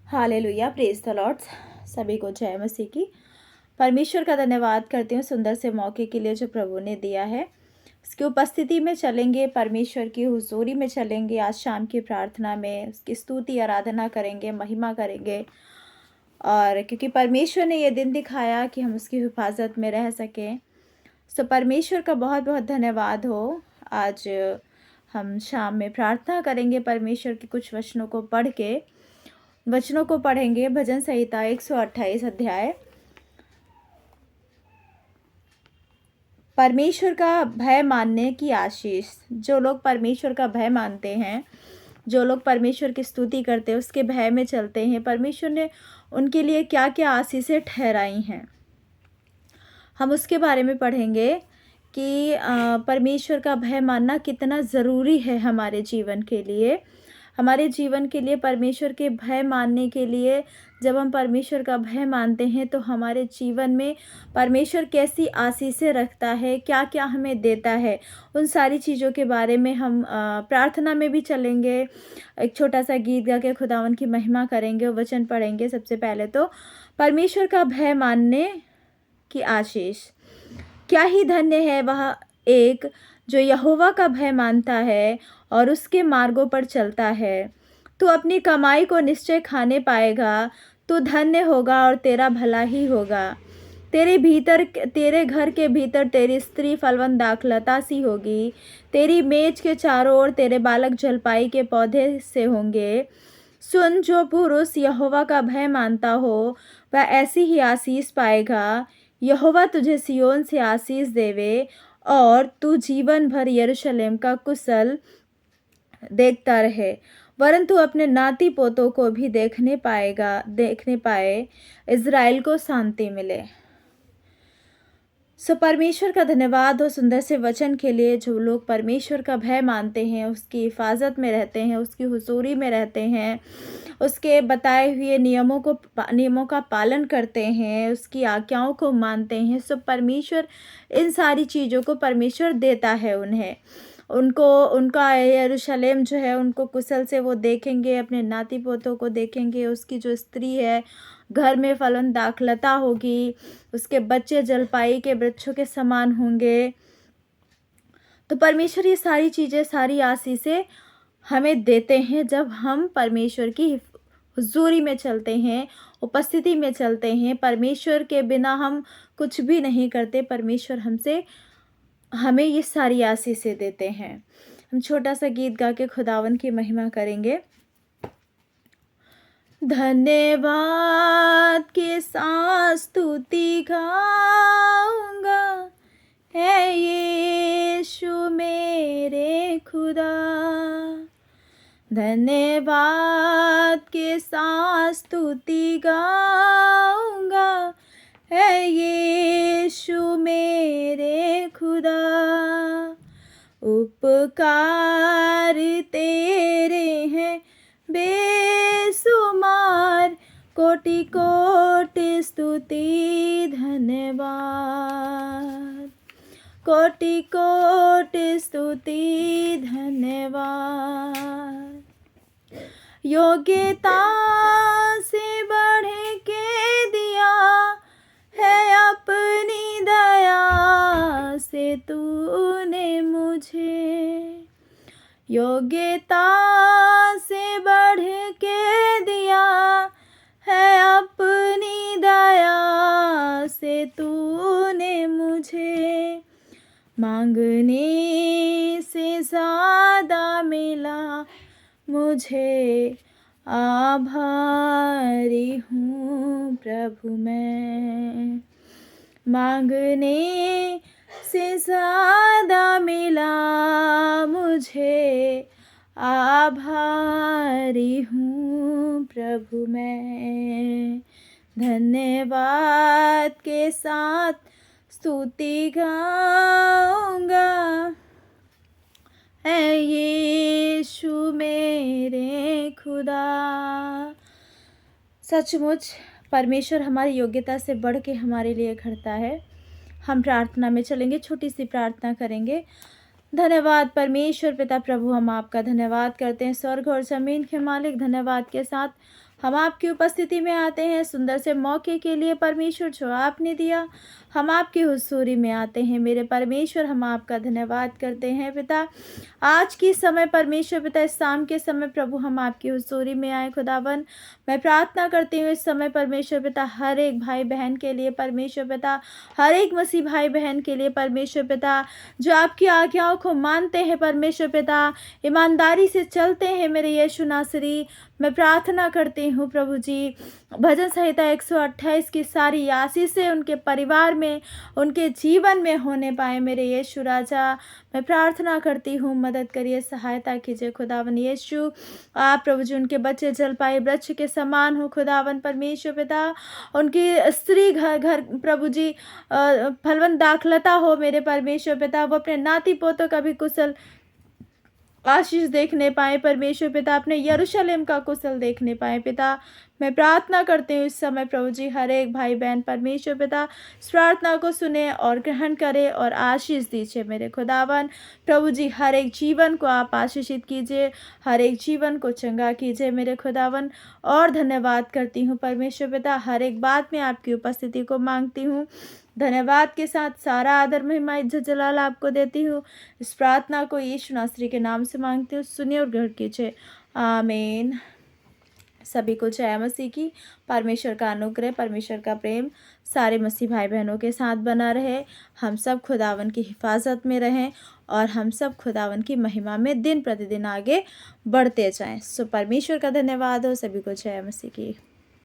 Hallelujah, praise the Lord. सभी को जय मसीह की। परमेश्वर का धन्यवाद करती हूँ सुंदर से मौके के लिए जो प्रभु ने दिया है। उसकी उपस्थिति में चलेंगे, परमेश्वर की हुज़ूरी में चलेंगे। आज शाम की प्रार्थना में उसकी स्तुति आराधना करेंगे, महिमा करेंगे। और क्योंकि परमेश्वर ने ये दिन दिखाया कि हम उसकी हिफाज़त में रह सकें, तो परमेश्वर का बहुत बहुत धन्यवाद हो। आज हम शाम में प्रार्थना करेंगे, परमेश्वर के कुछ वचनों को पढ़ेंगे। भजन संहिता 128 अध्याय। परमेश्वर का भय मानने की आशीष। जो लोग परमेश्वर का भय मानते हैं, जो लोग परमेश्वर की स्तुति करते हैं, उसके भय में चलते हैं, परमेश्वर ने उनके लिए क्या क्या आशीषें ठहराई हैं, हम उसके बारे में पढ़ेंगे कि परमेश्वर का भय मानना कितना ज़रूरी है हमारे जीवन के लिए। हमारे जीवन के लिए परमेश्वर के भय मानने के लिए, जब हम परमेश्वर का भय मानते हैं तो हमारे जीवन में परमेश्वर कैसी आशीषें रखता है, क्या क्या हमें देता है, उन सारी चीज़ों के बारे में हम प्रार्थना में भी चलेंगे। एक छोटा सा गीत गा के खुदावन की महिमा करेंगे और वचन पढ़ेंगे। सबसे पहले तो परमेश्वर का भय मानने की आशीष। क्या ही धन्य है वह एक जो यहोवा का भय मानता है और उसके मार्गों पर चलता है। तू अपनी कमाई को निश्चय खाने पाएगा, तू धन्य होगा और तेरा भला ही होगा। तेरे घर के भीतर तेरी स्त्री फलवंत दाखलता सी होगी। तेरी मेज के चारों ओर तेरे बालक जलपाई के पौधे से होंगे। सुन, जो पुरुष यहोवा का भय मानता हो वह ऐसी ही आशीष पाएगा। यहोवा तुझे सिय्योन से आशीष देवे और तू जीवन भर यरूशलेम का कुशल देखता रहे, वरन तू अपने नाती पोतों को भी देखने पाए, इज़राइल को शांति मिले। परमेश्वर का धन्यवाद हो सुंदर से वचन के लिए। जो लोग परमेश्वर का भय मानते हैं, उसकी हिफाजत में रहते हैं, उसकी हुजूरी में रहते हैं, उसके बताए हुए नियमों का पालन करते हैं, उसकी आज्ञाओं को मानते हैं, परमेश्वर इन सारी चीज़ों को परमेश्वर देता है उन्हें। उनका यरूशलेम जो है, उनको कुशल से वो देखेंगे, अपने नाती पोतों को देखेंगे। उसकी जो स्त्री है, घर में फलवंत दाखलता होगी, उसके बच्चे जलपाई के वृक्षों के समान होंगे। तो परमेश्वर ये सारी चीज़ें, सारी आशीषें हमें देते हैं जब हम परमेश्वर की हुजूरी में चलते हैं, उपस्थिति में चलते हैं। परमेश्वर के बिना हम कुछ भी नहीं करते। परमेश्वर हमें ये सारी आशीषें देते हैं। हम छोटा सा गीत गा के खुदावन की महिमा करेंगे। धन्यवाद के साथ स्तुति गाऊंगा, है यीशु मेरे खुदा। धन्यवाद के साथ स्तुति गाऊंगा, है यीशु मेरे खुदा। उपकार तेरे हैं बेसुमार, कोटि कोटि स्तुति धन्यवाद। कोटि कोटि स्तुति धन्यवाद। योग्यता से बढ़ के दिया है अपनी दया से तूने मुझे। योग्यता से बढ़ के दिया है अपनी दया से तूने मुझे। मांगने से ज़्यादा मिला मुझे, आभारी हूँ प्रभु मैं। मांगने से ज़्यादा मिला मुझे, आभारी हूँ प्रभु मैं। धन्यवाद के साथ स्तुति गाऊंगा, है यीशु मेरे खुदा। सचमुच परमेश्वर हमारी योग्यता से बढ़ के हमारे लिए करता है। हम प्रार्थना में चलेंगे, छोटी सी प्रार्थना करेंगे। धन्यवाद परमेश्वर पिता प्रभु, हम आपका धन्यवाद करते हैं, स्वर्ग और ज़मीन के मालिक। धन्यवाद के साथ हम आपकी उपस्थिति में आते हैं सुंदर से मौके के लिए परमेश्वर जो आपने दिया। हम आपकी हुज़ूरी में आते हैं मेरे परमेश्वर, हम आपका धन्यवाद करते हैं पिता। आज की समय परमेश्वर पिता, इस शाम के समय प्रभु हम आपकी हुज़ूरी में आए खुदावन। मैं प्रार्थना करती हूँ इस समय परमेश्वर पिता हर एक भाई बहन के लिए परमेश्वर पिता, हर एक मसीह भाई बहन के लिए परमेश्वर पिता, जो आपकी आज्ञाओं को मानते हैं परमेश्वर पिता, ईमानदारी से चलते हैं मेरे यीशु नासरी। मैं प्रार्थना करती हूँ प्रभु जी, भजन संहिता 128 की सारी आशीषें उनके परिवार में, उनके जीवन में होने पाए मेरे यीशु राजा। मैं प्रार्थना करती हूँ, मदद करिए, सहायता कीजिए खुदावन यीशु। आप प्रभु जी उनके बच्चे जलपाई वृक्ष के समान हो खुदावन परमेश्वर पिता। उनकी स्त्री घर घर प्रभु जी फलवंत दाखलता हो मेरे परमेश्वर पिता। वो अपने नाती पोतों का भी कुशल आशीष देखने पाए परमेश्वर पिता, अपने यरूशलेम का कुशल देखने पाए पिता। मैं प्रार्थना करती हूँ इस समय प्रभु जी हर एक भाई बहन परमेश्वर पिता इस प्रार्थना को सुने और ग्रहण करे और आशीष दीजिए मेरे खुदावन। प्रभु जी हर एक जीवन को आप आशीषित कीजिए, हर एक जीवन को चंगा कीजिए मेरे खुदावन। और धन्यवाद करती हूँ परमेश्वर पिता, हर एक बात में आपकी उपस्थिति को मांगती हूँ। धन्यवाद के साथ सारा आदर महिमा इज्जत जलाल आपको देती हूँ। इस प्रार्थना को यीशु नासरी के नाम से मांगती हूँ, सुनिए और ग्रहण कीजिए, आमीन। सभी को जय मसीह की। परमेश्वर का अनुग्रह, परमेश्वर का प्रेम सारे मसीह भाई बहनों के साथ बना रहे। हम सब खुदावन की हिफाजत में रहें और हम सब खुदावन की महिमा में दिन प्रतिदिन आगे बढ़ते जाएं। सो परमेश्वर का धन्यवाद हो। सभी को जय मसीह की।